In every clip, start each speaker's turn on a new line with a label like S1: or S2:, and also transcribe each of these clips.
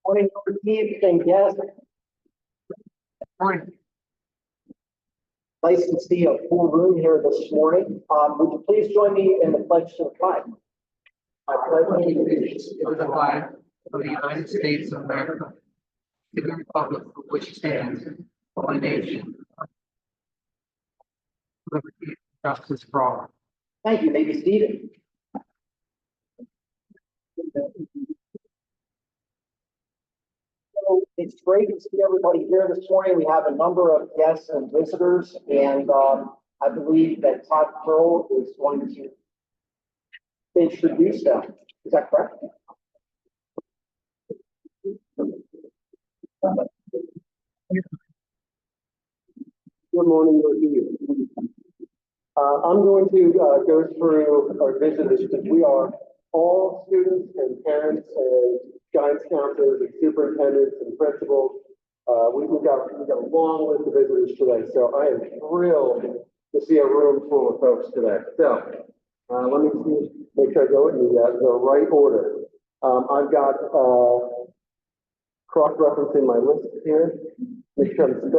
S1: Morning, Steve and guests.
S2: Morning.
S1: Nice to see a full room here this morning. Would you please join me in the pledge to the flag? I pledge
S2: Allegiance to the flag of the United States of America, to the republic for which it stands, one nation, liberty, and justice for all.
S1: Thank you. May be seated. So it's great to see everybody here this morning. We have a number of guests and visitors, and I believe that Todd Pearl is going to introduce them. Is that correct? Good morning, I'm going to go through our visitors because we are all students and parents and guidance counselors and superintendents and principals. We've got a long list of visitors today, so I am thrilled to see a room full of folks today. So let me make sure I go in the right order. I've got cross-referencing my list here. Make sure I'm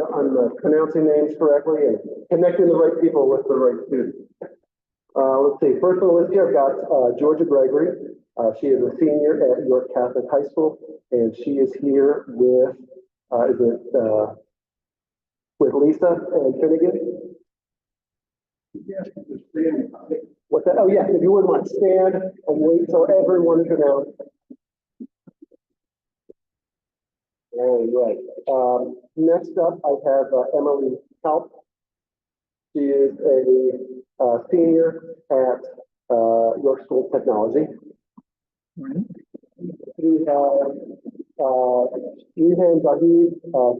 S1: pronouncing names correctly and connecting the right people with the right students. Let's see, first on the list here, I've got Georgia Gregory. She is a senior at York Catholic High School, and she is here with, with Lisa and Finnegan? What's that? Oh, yeah, if you wouldn't mind, stand and wait till everyone is announced. All right. Next up, I have Emily Kalp. She is a senior at York School of Technology. We have Rehan Zahid.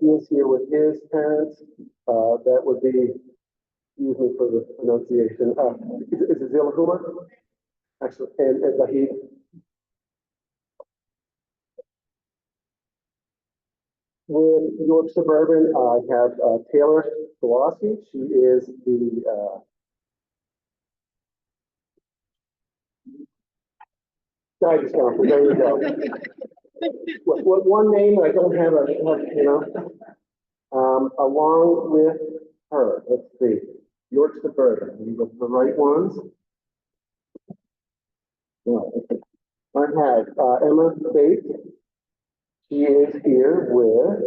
S1: He is here with his parents. That would be, excuse me for the pronunciation. Is it Zilahuma? Actually, and Zahid. With York Suburban, I have Taylor Kowalski. She is the guidance counselor. There you go. What one name I don't have, you know. Along with her, let's see, York Suburban. We got the right ones. I have Emma Bates. She is here with,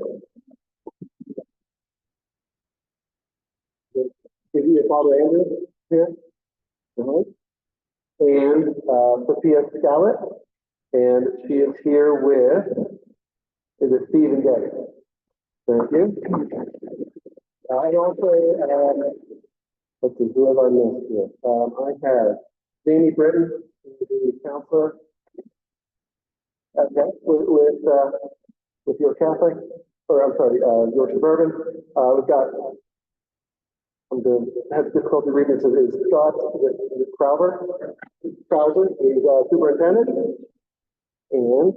S1: is he Father Andrew here? And Sophia Scallett, and she is here with, is it Steve and Debbie? Thank you. I also, let's see, who have I missed here? I have Jamie Britton, the counselor. Okay, with your Catholic, or I'm sorry, your Suburban. We've got, I'm going to have difficulty reading this, is Scott Crowder. Crowder is superintendent. And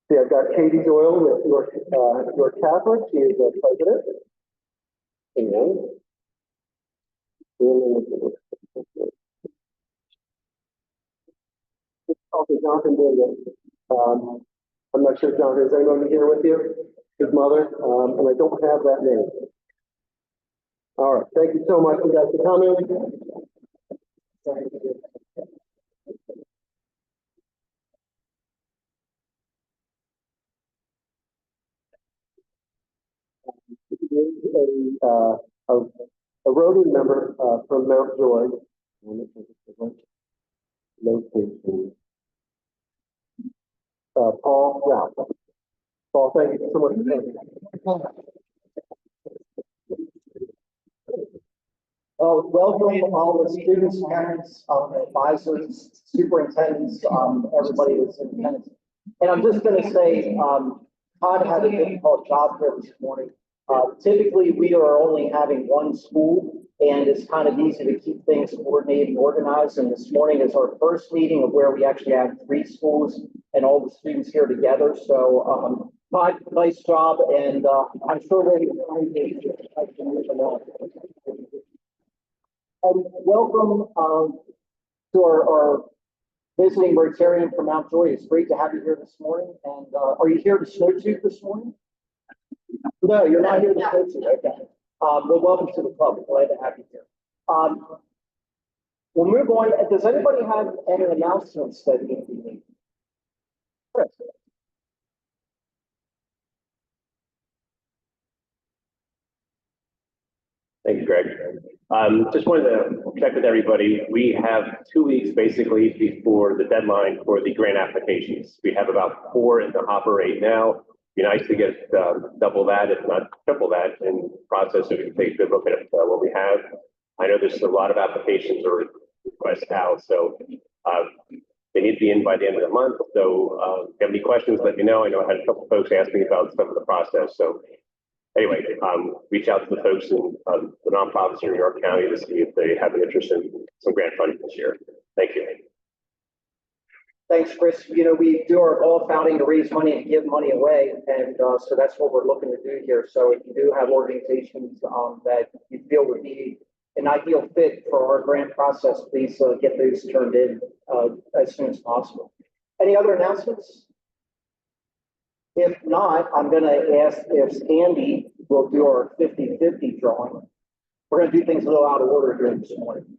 S1: see, I've got Katie Doyle with your Catholic. She is the president. And also Jonathan Davis. I'm not sure, John, is anyone here with you? His mother, and I don't have that name. All right, thank you so much, you guys, for coming. A Rotary member from Mount Joy. Location. Paul Ralph. Paul, thank you so much for coming. Welcome all the students, parents, advisors, superintendents, everybody that's in attendance. And I'm just going to say, Todd had a difficult job here this morning. Typically, we are only having one school, and it's kind of easy to keep things coordinated and organized. And this morning is our first meeting of where we actually have 3 schools and all the students here together. So, Todd, nice job, and I'm sure we're going to move along. And welcome to our visiting Rotarian from Mount Joy. It's great to have you here this morning. And are you here to snow tube this morning? No, you're not here to snow tube. Okay. Well, welcome to the club. Glad to have you here. We'll move on. Does anybody have any announcements that need to be made? Chris?
S3: Thank you, Greg. Just wanted to check with everybody. We have 2 weeks basically before the deadline for the grant applications. We have about 4 in the hopper right now. Be nice to get double that, if not triple that, in process so we can take a good look at what we have. I know there's a lot of applications or requests out, so they need to be in by the end of the month. So if you have any questions, let me know. I know I had a couple folks asking about some of the process. So anyway, reach out to the folks in the nonprofits in New York County to see if they have an interest in some grant funding this year. Thank you.
S1: Thanks, Chris. You know, we do our golf outing to raise money and give money away. And so that's what we're looking to do here. So if you do have organizations that you feel would be an ideal fit for our grant process, please get those turned in as soon as possible. Any other announcements? If not, I'm going to ask if Andy will do our 50-50 drawing. We're going to do things a little out of order here this morning.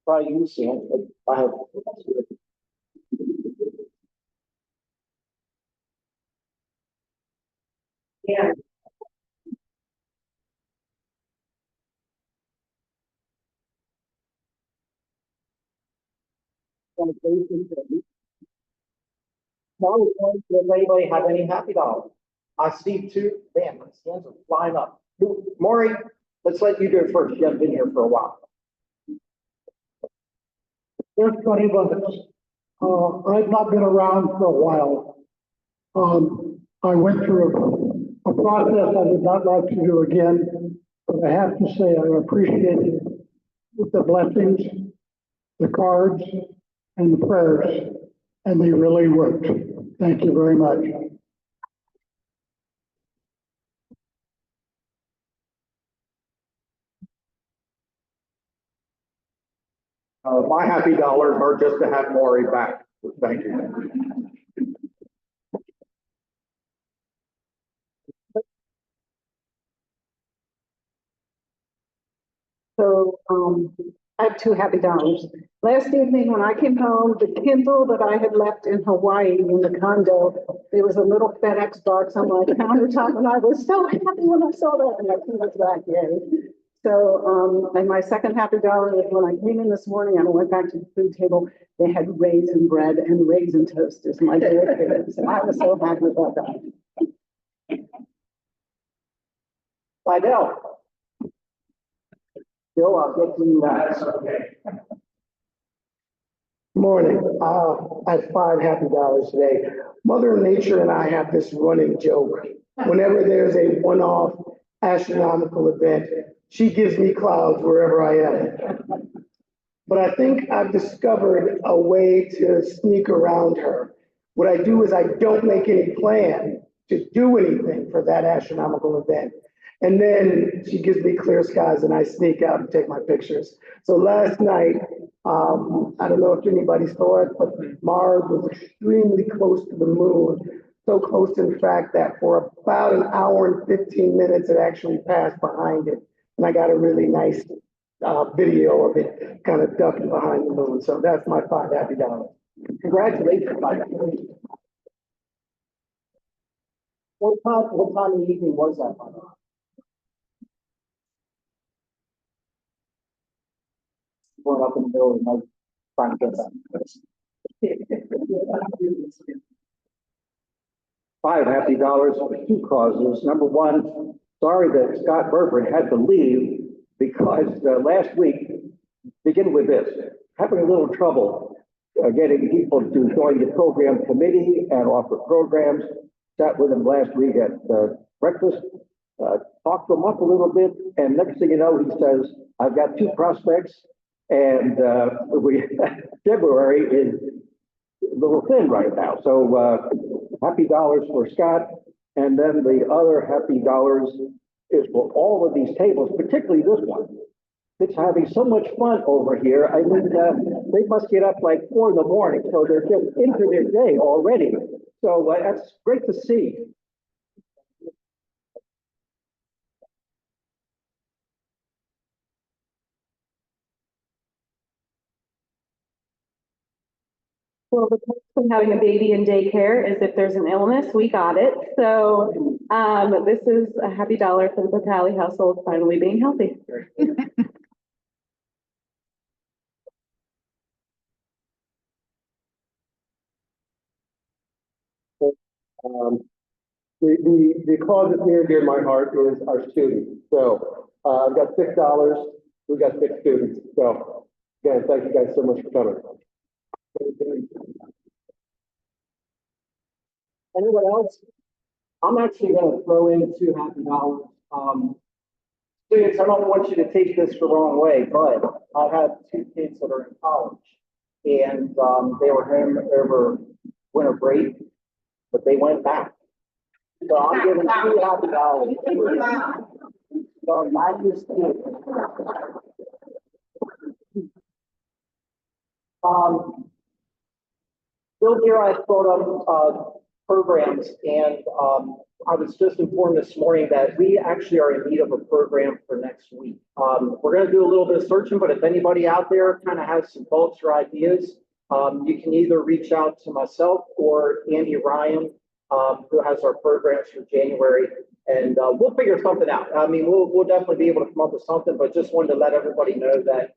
S1: Probably you see it. I have. Yeah. No, does anybody have any happy dollars? I see two. Man, my hands are flying up. Maury, let's let you do it first. You haven't been here for a while.
S4: There's 20 buckets. I've not been around for a while. I went through a process I would not like to do again, but I have to say I appreciate the blessings, the cards, and the prayers, and they really worked. Thank you very much.
S5: My happy dollars are just to have Maury back. Thank you.
S6: So I have two happy dollars. Last evening when I came home, the Kindle that I had left in Hawaii in the condo, there was a little FedEx box on my countertop, and I was so happy when I saw that, and I think it's back, yay. So, and my second happy dollar is when I came in this morning and I went back to the food table, they had raisin bread and raisin toast as my favorite. So I was so happy about that.
S1: Fidel. Bill, I'll get to you last.
S4: Morning. I have 5 happy dollars today. Mother Nature and I have this running joke. Whenever there's a one-off astronomical event, she gives me clouds wherever I am. But I think I've discovered a way to sneak around her. What I do is I don't make any plan to do anything for that astronomical event. And then she gives me clear skies and I sneak out and take my pictures. So last night, I don't know if anybody saw it, but Mars was extremely close to the moon. So close, in fact, that for about an hour and 15 minutes, it actually passed behind it. And I got a really nice video of it kind of ducking behind the moon. So that's my 5 happy dollars.
S1: Congratulations, Fidel. What time of the evening was that, Fidel? Going up in the middle of the night, trying to get that.
S5: 5 happy dollars for 2 causes. Number one, sorry that Scott Burford had to leave because last week, begin with this, having a little trouble getting people to join the program committee and offer programs. Sat with him last week at breakfast, talked him up a little bit, and next thing you know, he says, I've got 2 prospects, and February is a little thin right now. So happy dollars for Scott, and then the other happy dollars is for all of these tables, particularly this one. It's having so much fun over here. I mean, they must get up like 4 in the morning, so they're just into their day already. So that's great to see.
S7: Well, the perks from having a baby in daycare is if there's an illness, we got it. So this is a happy dollar for the Patali household finally being healthy.
S5: The cause that's near and dear to my heart is our students. So I've got $6. We've got 6 students. So again, thank you guys so much for coming.
S1: Anyone else? I'm actually gonna throw in 2 happy dollars. Students, I don't want you to take this the wrong way, but I have 2 kids that are in college. And, they were home over winter break, but they went back. So I'm giving 2 happy dollars. So not just kids. Bill here, I thought of, programs, and I was just informed this morning that we actually are in need of a program for next week. We're going to do a little bit of searching, but if anybody out there kind of has some thoughts or ideas, you can either reach out to myself or Andy Ryan, who has our programs for January, and we'll figure something out. I mean, we'll definitely be able to come up with something, but just wanted to let everybody know that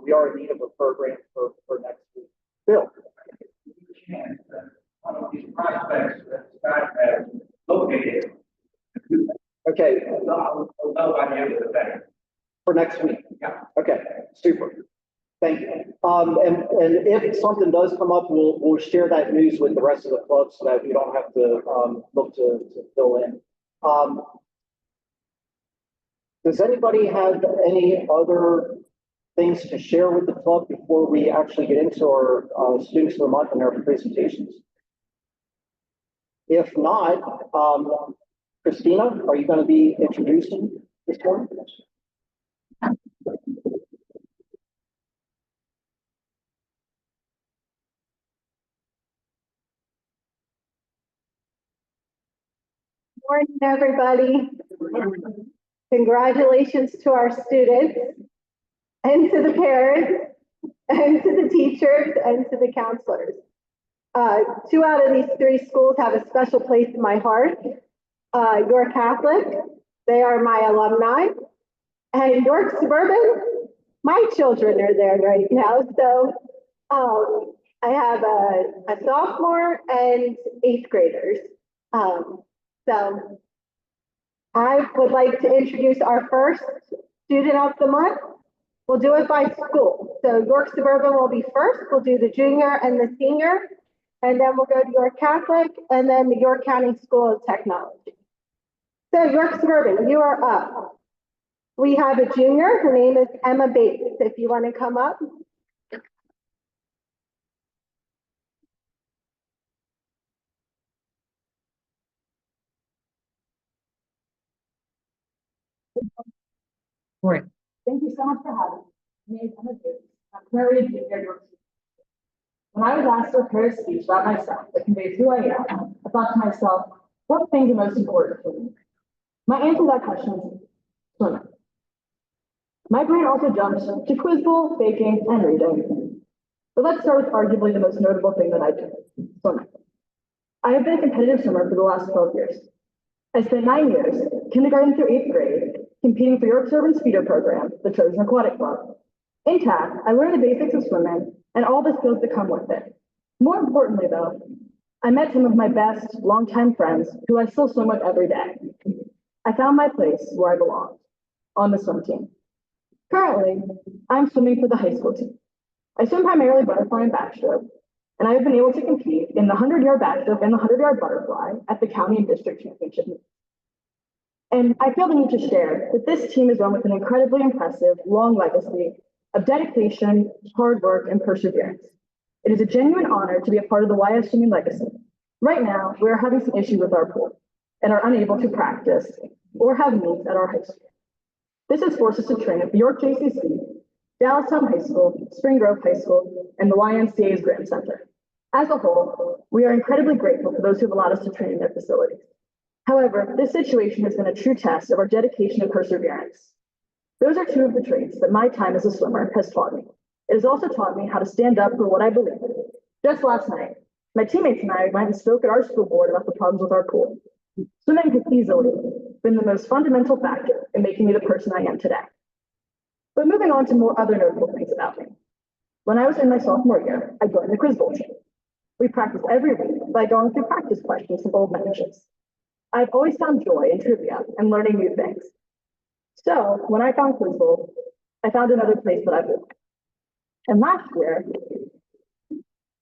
S1: we are in need of a program for next week. Bill.
S8: These prospects that Scott has located.
S1: Okay.
S8: By the end of the day.
S1: For next week?
S8: Yeah.
S1: Okay, super. Thank you. And if something does come up, we'll share that news with the rest of the club so that we don't have to, look to fill in. Does anybody have any other things to share with the club before we actually get into our, students of the month and our presentations? If not, Christina, are you going to be introducing this one?
S7: Morning, everybody. Congratulations to our students and to the parents and to the teachers and to the counselors. 2 out of these 3 schools have a special place in my heart. York Catholic, they are my alumni, and York Suburban, my children are there right now. So I have a sophomore and 8th graders. So I would like to introduce our first student of the month. We'll do it by school. So York Suburban will be first. We'll do the junior and the senior, and then we'll go to York Catholic, and then the York County School of Technology. So York Suburban, you are up. We have a junior. Her name is Emma Bates. If you want to come up.
S2: Right.
S9: Thank you so much for having me. My name is Emma Bates. I'm currently a junior at York City. When I was asked to prepare a speech about myself that conveys who I am, I thought to myself, what things are most important for me? My answer to that question is swimming. My brain also jumps to quiz bowl, baking, and reading. But let's start with arguably the most notable thing that I do, swimming. I have been a competitive swimmer for the last 12 years. I spent 9 years, kindergarten through 8th grade, competing for York Suburban Speedo program, the Trojan Aquatic Club. In TAC, I learned the basics of swimming and all the skills that come with it. More importantly, though, I met some of my best longtime friends who I still swim with every day. I found my place where I belong, on the swim team. Currently, I'm swimming for the high school team. I swim primarily butterfly and backstroke, and I have been able to compete in the 100-yard backstroke and the 100-yard butterfly at the county and district championship meets. And I feel the need to share that this team is run with an incredibly impressive, long legacy of dedication, hard work, and perseverance. It is a genuine honor to be a part of the YS Swimming legacy. Right now, we are having some issues with our pool and are unable to practice or have meets at our high school. This has forced us to train at the York JCC, Dallastown High School, Spring Grove High School, and the YMCA's Grant Center. As a whole, we are incredibly grateful for those who have allowed us to train in their facilities. However, this situation has been a true test of our dedication and perseverance. Those are two of the traits that my time as a swimmer has taught me. It has also taught me how to stand up for what I believe in. Just last night, my teammates and I went and spoke at our school board about the problems with our pool. Swimming has easily been the most fundamental factor in making me the person I am today. But moving on to more other notable things about me. When I was in my sophomore year, I joined the Quiz Bowl team. We practice every week by going through practice questions from old matches. I've always found joy in trivia and learning new things. So when I found Quiz Bowl, I found another place that I belong. And last year,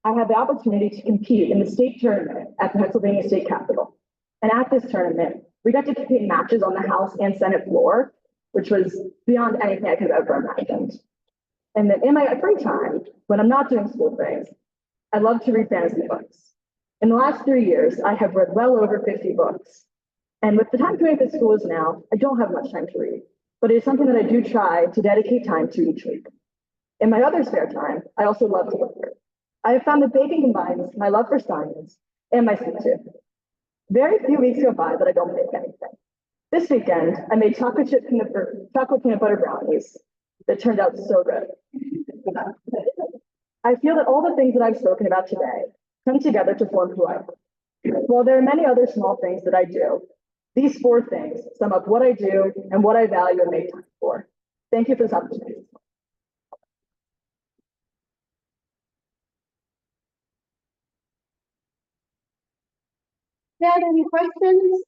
S9: I had the opportunity to compete in the state tournament at the Pennsylvania State Capitol. And at this tournament, we got to compete in matches on the House and Senate floor, which was beyond anything I could have ever imagined. And then in my free time, when I'm not doing school things, I love to read fantasy books. In the last 3 years, I have read well over 50 books. And with the time commitment that school is now, I don't have much time to read, but it is something that I do try to dedicate time to each week. In my other spare time, I also love to work. I have found that baking combines my love for science and my sweet tooth. Very few weeks go by that I don't make anything. This weekend, I made chocolate peanut butter brownies that turned out so good. I feel that all the things that I've spoken about today come together to form who I am. While there are many other small things that I do, these 4 things sum up what I do and what I value and make time for. Thank you for this opportunity.
S7: Dad, any questions?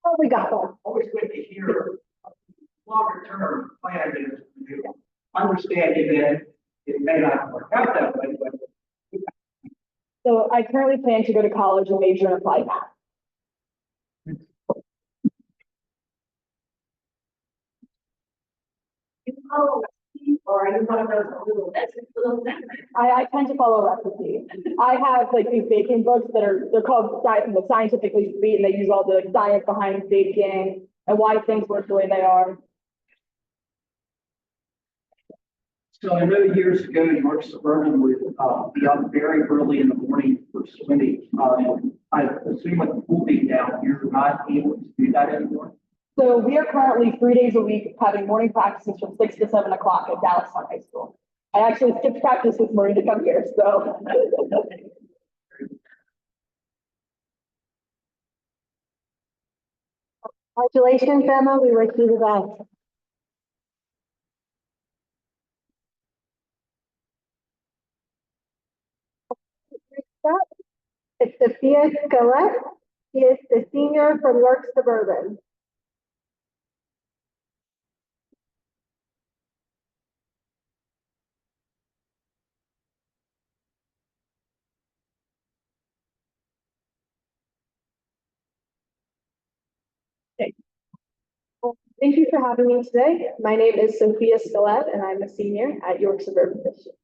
S7: Oh, we got one.
S8: Always good to hear longer term plan is understanding that it may not work out that way, but
S9: So I currently plan to go to college and major in applied math.
S7: Or are you one of those little
S9: I tend to follow recipes. I have like these baking books that they're called Scientifically Sweet, and they use all the like, science behind baking and why things work the way they are.
S8: so I know years ago, York Suburban would be up very early in the morning for swimming. I assume with the pool being down, you're not able to do that anymore.
S9: So we are currently 3 days a week having morning practices from 6 to 7 o'clock at Dallastown High School. I actually skipped practice this morning to come here, so.
S7: Congratulations, Emma. We wish you the best. It's Sophia Skelet. She is the senior from York Suburban.
S9: Thank you for having me today. My name is Sophia Skelet, and I'm a senior at York Suburban District.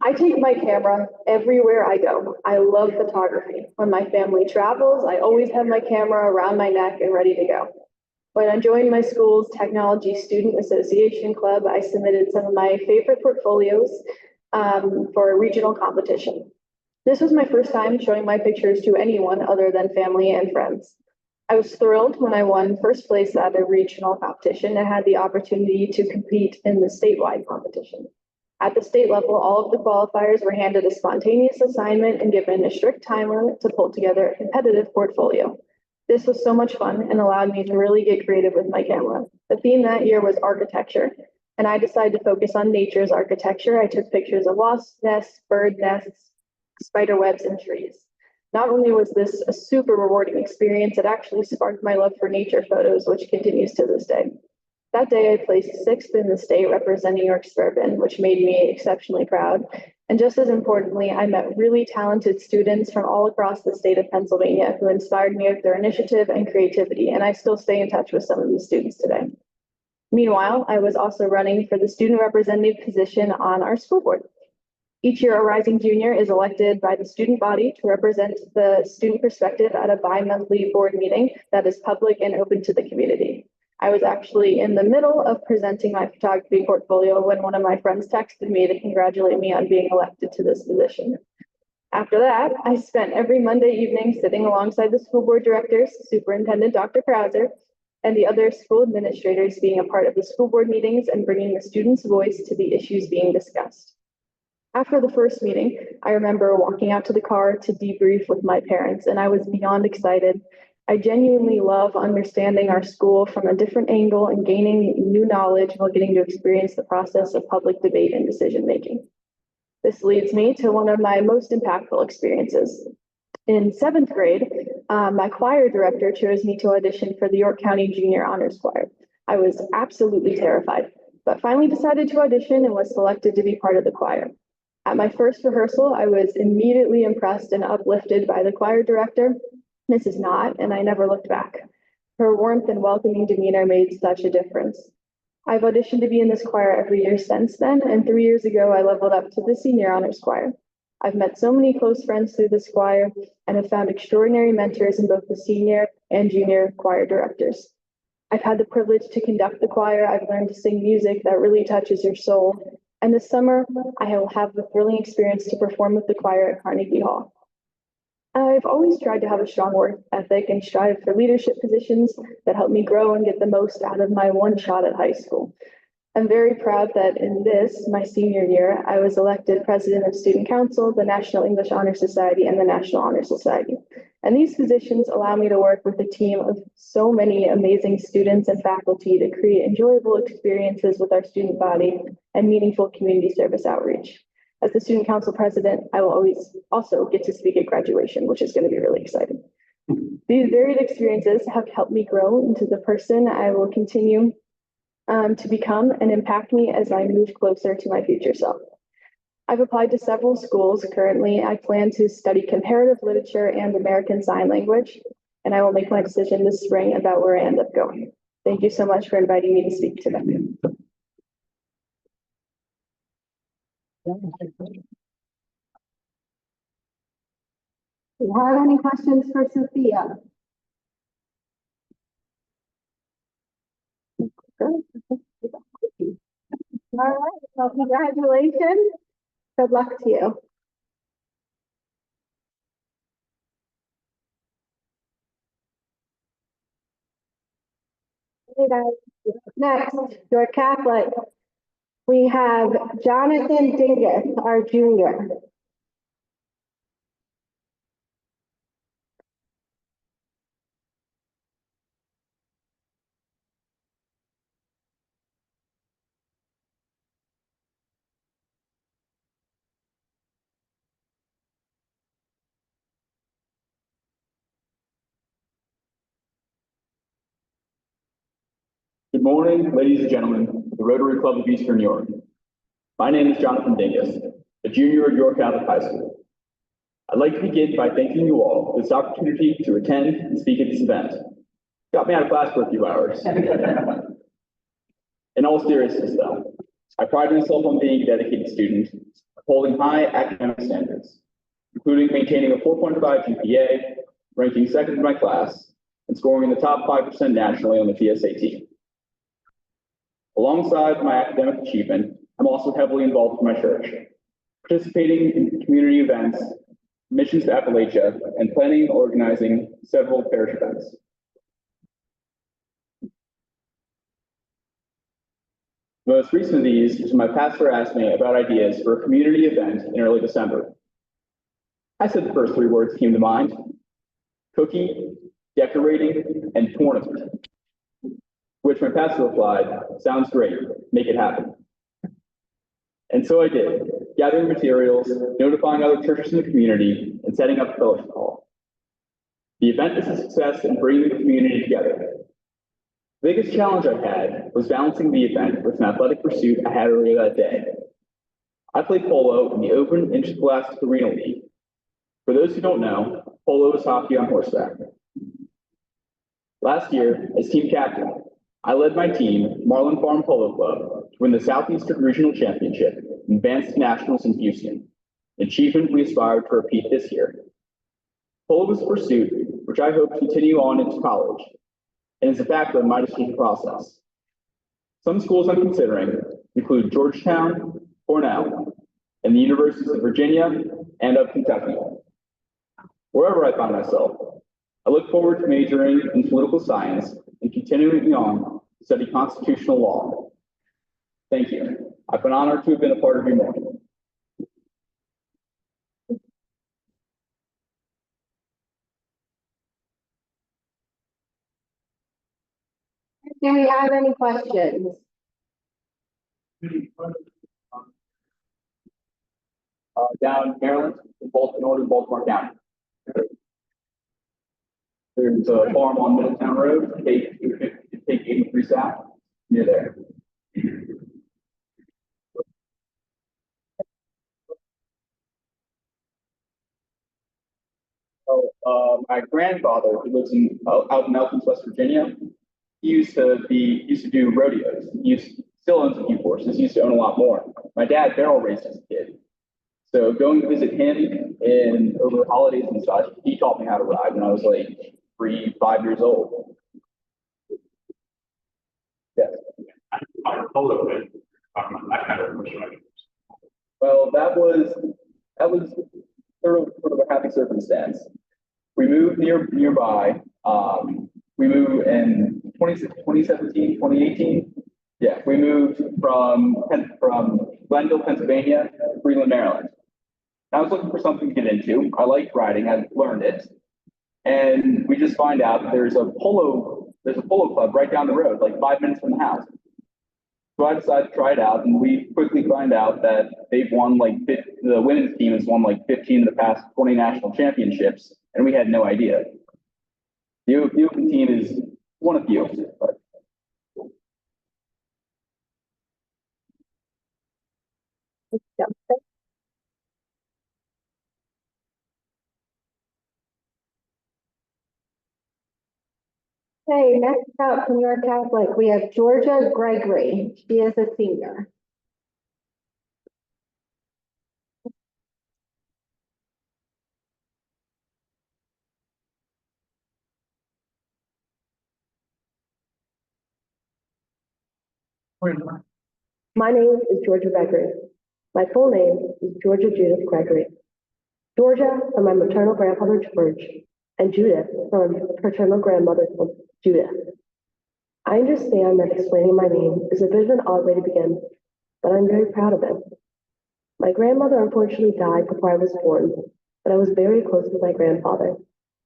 S9: I take my camera everywhere I go. I love photography. When my family travels, I always have my camera around my neck and ready to go. When I joined my school's Technology Student Association Club, I submitted some of my favorite portfolios for a regional competition. This was my first time showing my pictures to anyone other than family and friends. I was thrilled when I won first place at a regional competition and had the opportunity to compete in the statewide competition. At the state level, all of the qualifiers were handed a spontaneous assignment and given a strict time limit to pull together a competitive portfolio. This was so much fun and allowed me to really get creative with my camera. The theme that year was architecture, and I decided to focus on nature's architecture. I took pictures of wasp nests, bird nests, spider webs, and trees.
S10: Not only was this a super rewarding experience, it actually sparked my love for nature photos, which continues to this day. That day, I placed 6th in the state representing York Suburban, which made me exceptionally proud. And just as importantly, I met really talented students from all across the state of Pennsylvania who inspired me with their initiative and creativity, and I still stay in touch with some of these students today. Meanwhile, I was also running for the student representative position on our school board. Each year, a rising junior is elected by the student body to represent the student perspective at a bi-monthly board meeting that is public and open to the community. I was actually in the middle of presenting my photography portfolio when one of my friends texted me to congratulate me on being elected to this position. After that, I spent every Monday evening sitting alongside the school board directors, Superintendent Dr. Krauser, and the other school administrators being a part of the school board meetings and bringing the students' voice to the issues being discussed. After the first meeting, I remember walking out to the car to debrief with my parents, and I was beyond excited. I genuinely love understanding our school from a different angle and gaining new knowledge while getting to experience the process of public debate and decision making. This leads me to one of my most impactful experiences. In 7th grade, my choir director chose me to audition for the York County Junior Honors Choir. I was absolutely terrified, but finally decided to audition and was selected to be part of the choir. At my first rehearsal, I was immediately impressed and uplifted by the choir director, Mrs. Knott, and I never looked back. Her warmth and welcoming demeanor made such a difference. I've auditioned to be in this choir every year since then, and 3 years ago, I leveled up to the Senior Honors Choir. I've met so many close friends through this choir and have found extraordinary mentors in both the senior and junior choir directors. I've had the privilege to conduct the choir. I've learned to sing music that really touches your soul. And this summer, I will have the thrilling experience to perform with the choir at Carnegie Hall. I've always tried to have a strong work ethic and strive for leadership positions that help me grow and get the most out of my one shot at high school. I'm very proud that in this, my senior year, I was elected president of Student Council, the National English Honor Society, and the National Honor Society. And these positions allow me to work with a team of so many amazing students and faculty to create enjoyable experiences with our student body and meaningful community service outreach. As the Student Council president, I will always also get to speak at graduation, which is going to be really exciting. These varied experiences have helped me grow into the person I will continue to become and impact me as I move closer to my future self. I've applied to several schools. Currently, I plan to study comparative literature and American Sign Language, and I will make my decision this spring about where I end up going. Thank you so much for inviting me to speak today.
S7: Do you have any questions for Sophia? All right, well, congratulations. Good luck to you. Hey guys, next, York Catholic. We have Jonathan Dingus, our junior.
S11: Good morning, ladies and gentlemen, the Rotary Club of Eastern York. My name is Jonathan Dingus, a junior at York Catholic High School. I'd like to begin by thanking you all for this opportunity to attend and speak at this event. Got me out of class for a few hours. In all seriousness though, I pride myself on being a dedicated student, upholding high academic standards, including maintaining a 4.5 GPA, ranking second in my class, and scoring in the top 5% nationally on the PSAT. Alongside my academic achievement, I'm also heavily involved with my church, participating in community events, missions to Appalachia, and planning and organizing several parish events. The most recent of these was when my pastor asked me about ideas for a community event in early December. I said the first three words that came to mind: cookie, decorating, and tournament. Which my pastor replied, "Sounds great, make it happen." And so I did, gathering materials, notifying other churches in the community, and setting up a fellowship hall. The event is a success in bringing the community together. The biggest challenge I had was balancing the event with an athletic pursuit I had earlier that day. I played polo in the Open Interscholastic Arena League. For those who don't know, polo is hockey on horseback. Last year, as team captain, I led my team, Marlin Farm Polo Club, to win the Southeastern Regional Championship and advance to nationals in Houston, an achievement we aspire to repeat this year. Polo is a pursuit which I hope to continue on into college, and is a factor in my decision process. Some schools I'm considering include Georgetown, Cornell, and the Universities of Virginia and of Kentucky. Wherever I find myself, I look forward to majoring in political science and continuing on to study constitutional law. Thank you. I've been honored to have been a part of your morning.
S7: Do we have any questions?
S11: Down in Maryland, in northern Baltimore County. There's a farm on Middletown Road, take 83 South, near there. So, my grandfather, who lives out in Elkins, West Virginia, he used to do rodeos. Still owns a few horses. He used to own a lot more. My dad barrel raced as a kid. So going to visit him over holidays and such, he taught me how to ride when I was like 3, 5 years old. Yes. Well, that was sort of a happy circumstance. We moved nearby. We moved in 2017, 2018. Yeah, we moved from Glenville, Pennsylvania to Freeland, Maryland. I was looking for something to get into. I liked riding. I learned it, and we just find out that there's a polo club right down the road, like 5 minutes from the house. So I decided to try it out, and we quickly find out that they've won the women's team has won like 15 of the past 20 national championships, and we had no idea. The Open team is one of few, but.
S7: Okay, next up from York Catholic, we have Georgia Gregory. She is a senior.
S12: My name is Georgia Gregory. My full name is Georgia Judith Gregory. Georgia from my maternal grandfather George, and Judith from paternal grandmother Judith. I understand that explaining my name is a bit of an odd way to begin, but I'm very proud of it. My grandmother unfortunately died before I was born, but I was very close with my grandfather.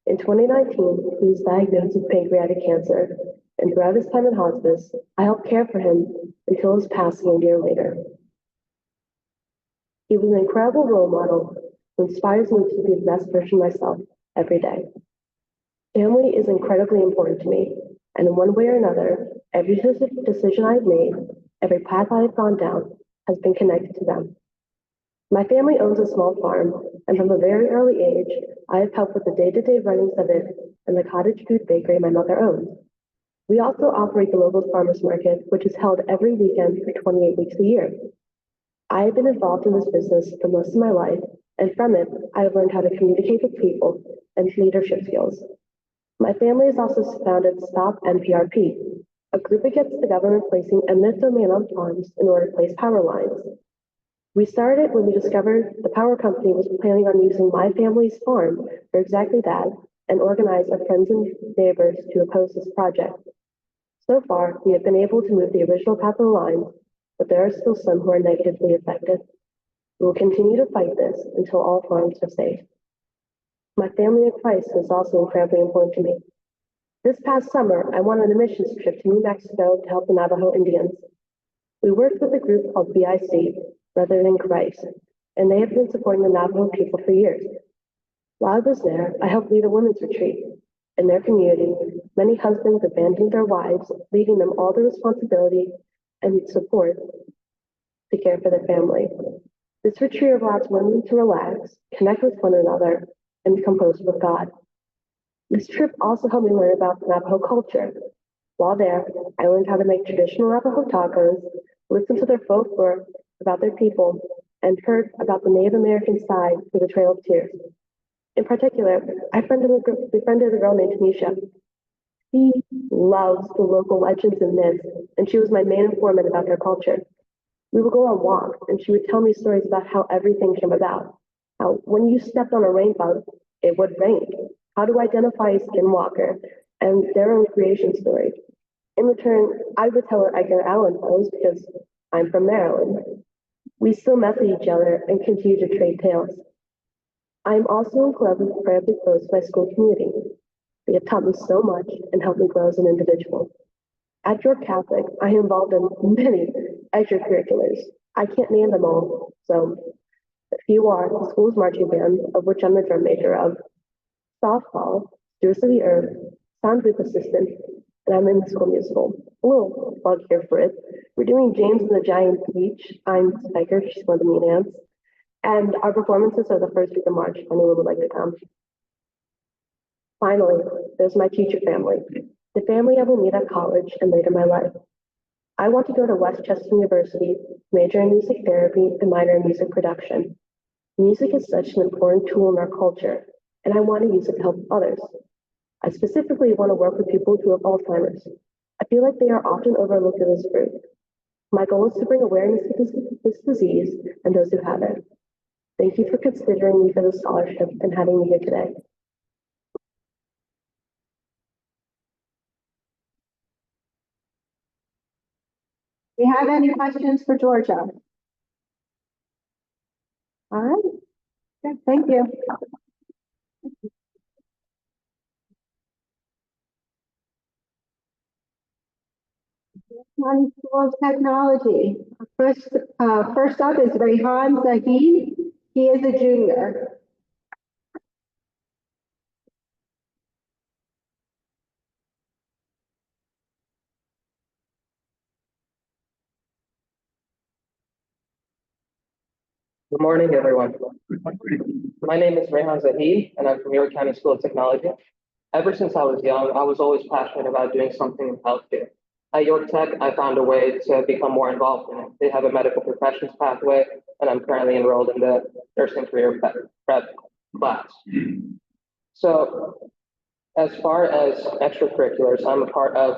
S12: In 2019, he was diagnosed with pancreatic cancer, and throughout his time in hospice, I helped care for him until his passing a year later. He was an incredible role model who inspires me to be the best version of myself every day. Family is incredibly important to me, and in one way or another, every decision I've made, every path I've gone down, has been connected to them. My family owns a small farm, and from a very early age, I have helped with the day-to-day runnings of it and the cottage food bakery my mother owns. We also operate the local farmers market, which is held every weekend for 28 weeks a year. I have been involved in this business for most of my life, and from it, I have learned how to communicate with people and leadership skills. My family has also founded Stop NPRP, a group against the government placing eminent domain on farms in order to place power lines. We started when we discovered the power company was planning on using my family's farm for exactly that, and organized our friends and neighbors to oppose this project. So far, we have been able to move the original path of the line, but there are still some who are negatively affected. We will continue to fight this until all farms are safe. My family in Christ is also incredibly important to me. This past summer, I went on a missions trip to New Mexico to help the Navajo Indians. We worked with a group called BIC, Rather Than Christ, and they have been supporting the Navajo people for years. While I was there, I helped lead a women's retreat. In their community, many husbands abandoned their wives, leaving them all the responsibility and support to care for their family. This retreat allows women to relax, connect with one another, and become closer with God. This trip also helped me learn about Navajo culture. While there, I learned how to make traditional Navajo tacos, listened to their folklore about their people, and heard about the Native American side through the Trail of Tears. In particular, I befriended a girl named Tanisha. She loves the local legends and myths, and she was my main informant about their culture. We would go on walks, and she would tell me stories about how everything came about. How when you stepped on a rain bug, it would rain. How to identify a skinwalker, and their own creation story. In return, I would tell her Edgar Allan Poe because I'm from Maryland. We still mess with each other and continue to trade tales. I am also incredibly close to my school community. They have taught me so much and helped me grow as an individual. At York Catholic, I am involved in many extracurriculars. I can't name them all, so a few are the school's marching band, of which I'm the drum major of, softball, Stewards of the Earth, sound booth assistant, and I'm in the school musical. A little plug here for it. We're doing James and the Giant Peach. I'm Spiker, she's one of the main ants. And our performances are the first week of March, if anyone would like to come. Finally, there's my teacher family, the family I will meet at college and later in my life. I want to go to West Chester University, major in music therapy and minor in music production. Music is such an important tool in our culture, and I want to use it to help others. I specifically want to work with people who have Alzheimer's. I feel like they are often overlooked in this group. My goal is to bring awareness to this disease and those who have it. Thank you for considering me for the scholarship and having me here today.
S7: Do you have any questions for Georgia? All right. Good, thank you. County School of Technology. First up is Rehan Zahid. He is a junior.
S13: Good morning, everyone. My name is Rehan Zahid, and I'm from York County School of Technology. Ever since I was young, I was always passionate about doing something in healthcare. At York Tech, I found a way to become more involved in it. They have a medical professions pathway, and I'm currently enrolled in the nursing career prep class. So, as far as extracurriculars, I'm a part of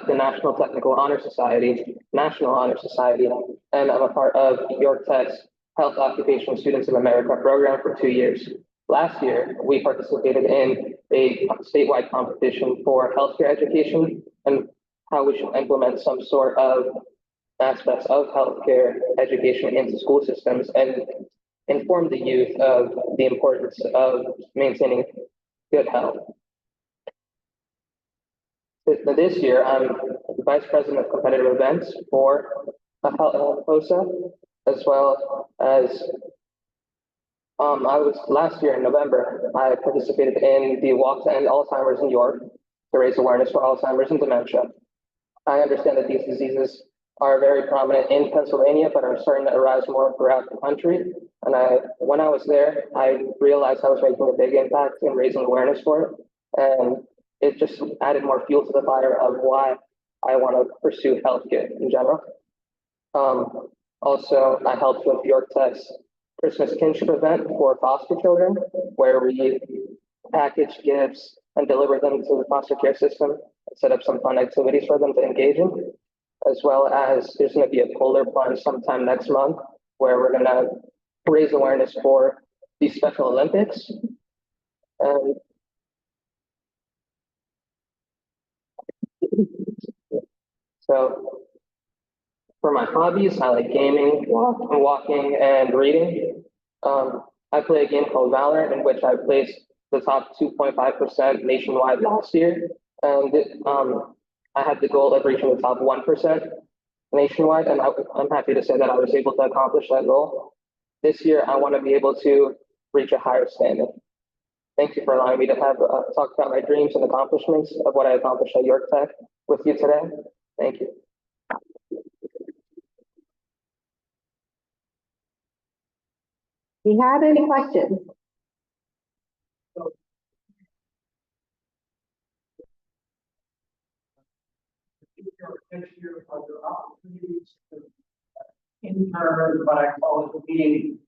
S13: the National Technical Honor Society, and I'm a part of York Tech's Health Occupational Students of America program for 2 years. Last year, we participated in a statewide competition for healthcare education and how we should implement some sort of aspects of healthcare education into school systems and inform the youth of the importance of maintaining good health. This year, I'm the Vice President of Competitive Events for HOSA, as well as last year in November, I participated in the Walk to End Alzheimer's in York to raise awareness for Alzheimer's and dementia. I understand that these diseases are very prominent in Pennsylvania, but are starting to arise more throughout the country. And when I was there, I realized I was making a big impact in raising awareness for it. And it just added more fuel to the fire of why I want to pursue healthcare in general. Also, I helped with York Tech's Christmas kinship event for foster children, where we package gifts and deliver them to the foster care system and set up some fun activities for them to engage in, as well as there's going to be a polar plunge sometime next month, where we're going to raise awareness for the Special Olympics. And so for my hobbies, I like gaming, walking, and reading. I play a game called Valorant, in which I placed the top 2.5% nationwide last year. And I had the goal of reaching the top 1% nationwide, and I'm happy to say that I was able to accomplish that goal. This year, I want to be able to reach a higher standard. Thank you for allowing me to have talk about my dreams and accomplishments of what I accomplished at York Tech with you today. Thank you.
S7: Do you have any questions?
S8: Next year, are there opportunities to intern, what I call it, being,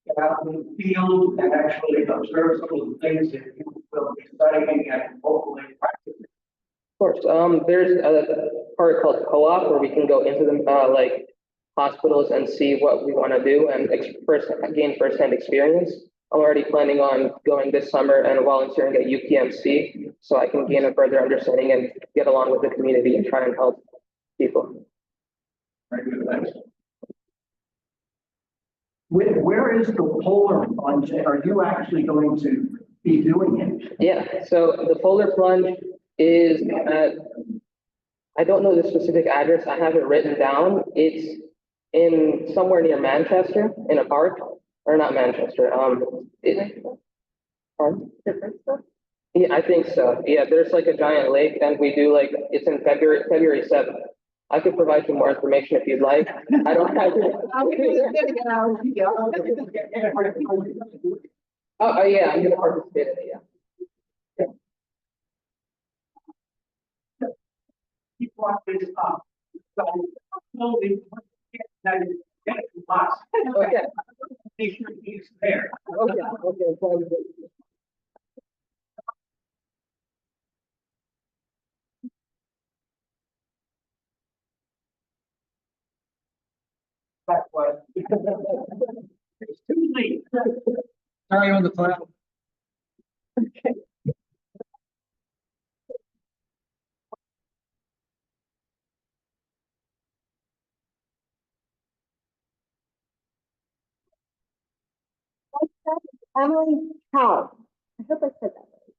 S8: get out in the field and actually observe some of the things that you will be studying and hopefully practicing?
S13: Of course, there's a part called co-op where we can go into the like hospitals and see what we want to do and gain firsthand experience. I'm already planning on going this summer and volunteering at UPMC so I can gain a further understanding and get along with the community and try and help people.
S8: Very good, thanks. Where is the polar plunge? Are you actually going to be doing it?
S13: Yeah, so the polar plunge is at, I don't know the specific address. I have it written down. It's in somewhere near Manchester in a park, or not Manchester. Yeah, I think so. Yeah, there's like a giant lake, and we do like it's in February 7th. I could provide you more information if you'd like. I don't have it. Oh, yeah, I'm gonna participate in it, yeah.
S8: Keep walking this up. So, slowly, that is, get to us.
S13: Okay.
S8: Make sure he's there.
S13: Okay.
S8: That's what. It's too late.
S2: Sorry on the cloud.
S7: Emily Howe. I hope I said that right.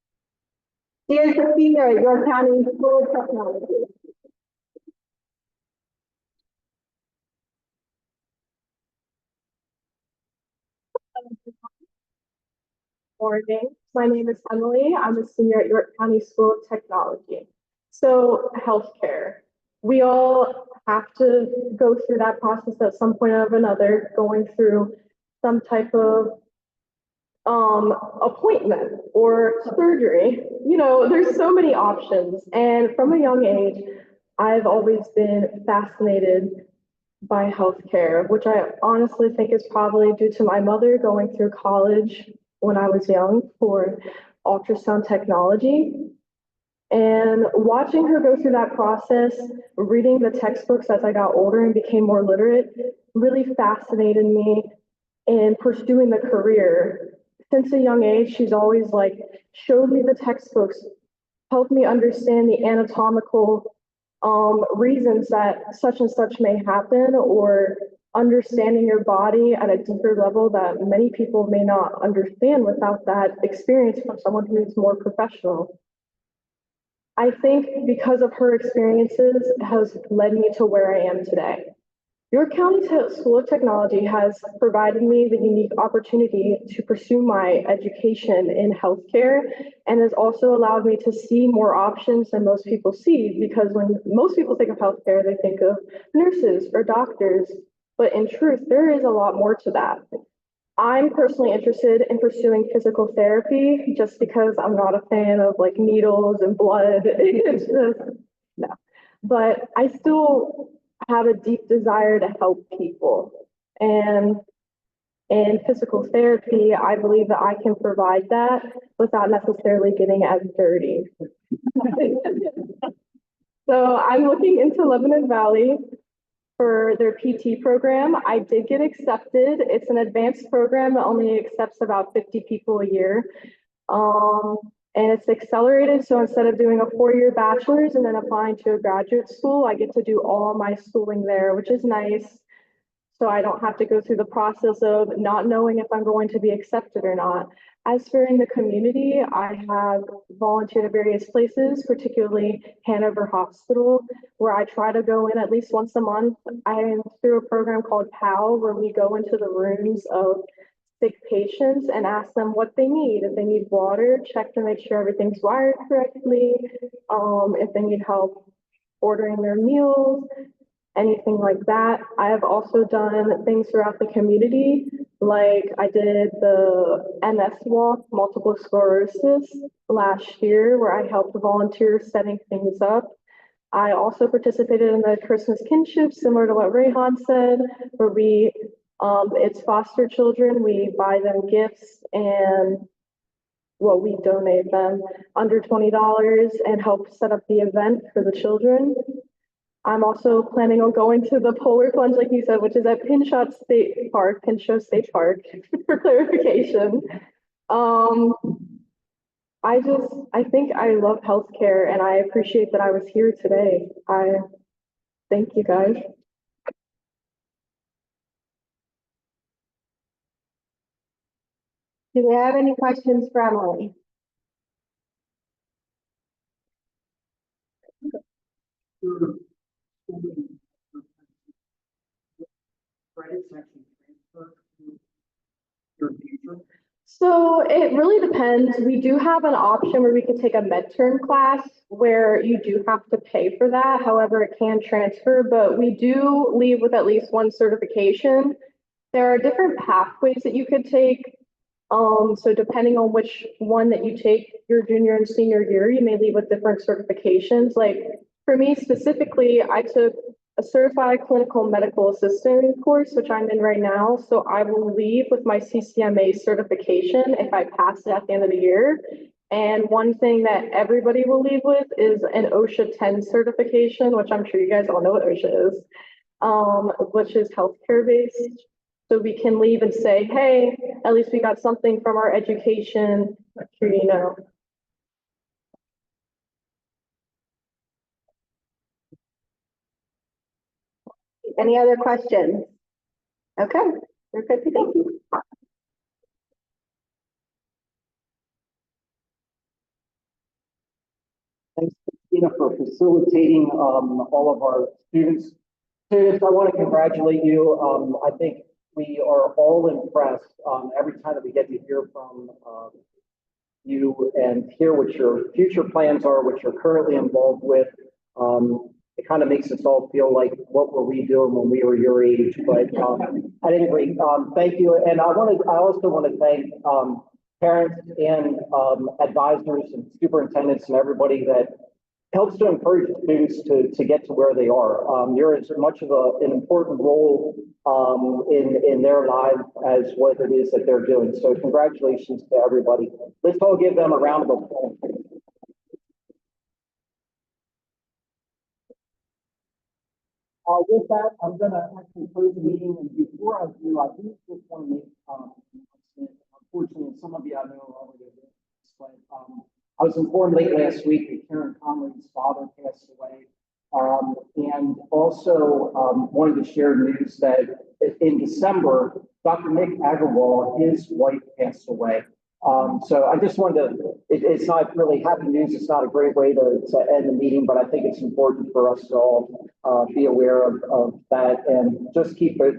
S7: She is a senior at York County School of Technology. Morning. My name is Emily. I'm a senior at York County School of Technology. So healthcare. We all have to go through that process at some point or another, going through some type of appointment or surgery. You know, there's so many options. And from a young age, I've always been fascinated by healthcare, which I honestly think is probably due to my mother going through college when I was young for ultrasound technology. And watching her go through that process, reading the textbooks as I got older and became more literate, really fascinated me in pursuing the career. Since a young age, she's always like showed me the textbooks, helped me understand the anatomical reasons that such and such may happen, or understanding your body at a deeper level that many people may not understand without that experience from someone who's more professional. I think because of her experiences has led me to where I am today. York County School of Technology has provided me the unique opportunity to pursue my education in healthcare, and has also allowed me to see more options than most people see, because when most people think of healthcare, they think of nurses or doctors, but in truth, there is a lot more to that. I'm personally interested in pursuing physical therapy just because I'm not a fan of like needles and blood. It's just, no. But I still have a deep desire to help people. And in physical therapy, I believe that I can provide that without necessarily getting as dirty. So I'm looking into Lebanon Valley for their PT program. I did get accepted. It's an advanced program that only accepts about 50 people a year. And it's accelerated. So instead of doing a 4-year bachelor's and then applying to a graduate school, I get to do all my schooling there, which is nice. So I don't have to go through the process of not knowing if I'm going to be accepted or not.
S10: As for in the community, I have volunteered at various places, particularly Hanover Hospital, where I try to go in at least once a month. I am through a program called PAL, where we go into the rooms of sick patients and ask them what they need. If they need water, check to make sure everything's wired correctly. If they need help ordering their meals, anything like that. I have also done things throughout the community, like I did the MS walk, multiple sclerosis last year, where I helped volunteers setting things up. I also participated in the Christmas kinship, similar to what Rayhan said, where it's foster children. We buy them gifts and we donate them under $20 and help set up the event for the children. I'm also planning on going to the polar plunge, like you said, which is at Pinchot State Park, State Park, for clarification. I think I love healthcare and I appreciate that I was here today. I thank you guys.
S7: Do we have any questions for Emily?
S10: So it really depends. We do have an option where we could take a midterm class where you do have to pay for that. However, it can transfer, but we do leave with at least one certification. There are different pathways that you could take. So depending on which one that you take your junior and senior year, you may leave with different certifications. Like for me specifically, I took a certified clinical medical assistant course, which I'm in right now. So I will leave with my CCMA certification if I pass it at the end of the year. And one thing that everybody will leave with is an OSHA 10 certification, which I'm sure you guys all know what OSHA is, which is healthcare based. So we can leave and say, hey, at least we got something from our education, you know.
S7: Any other questions? Okay, we're good to thank you.
S1: Thanks, Christina, for facilitating all of our students. Students, I want to congratulate you. I think we are all impressed every time that we get to hear from you and hear what your future plans are, what you're currently involved with. It kind of makes us all feel like, what were we doing when we were your age? But at any rate, thank you. And I also want to thank parents and advisors and superintendents and everybody that helps to encourage students to get to where they are. You're as much of an important role in their lives as what it is that they're doing. So congratulations to everybody. Let's all give them a round of applause. With that, I'm going to actually close the meeting. And before I do, I do just want to make an announcement. Unfortunately, some of you I know already did this, but I was informed late last week that Karen Conley's father passed away. And also wanted to share news that in December, Dr. Nick Agarwal, his wife, passed away. So I just wanted to, it's not really happy news. It's not a great way to end the meeting, but I think it's important for us to all be aware of that and just keep those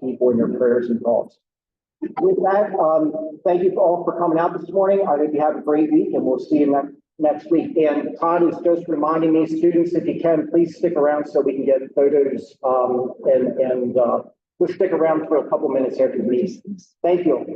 S1: people in your prayers and thoughts. With that, thank you all for coming out this morning. I hope you have a great week and we'll see you next week. And Todd is just reminding me, students, if you can, please stick around so we can get photos and we'll stick around for a couple minutes after the meeting. Thank you.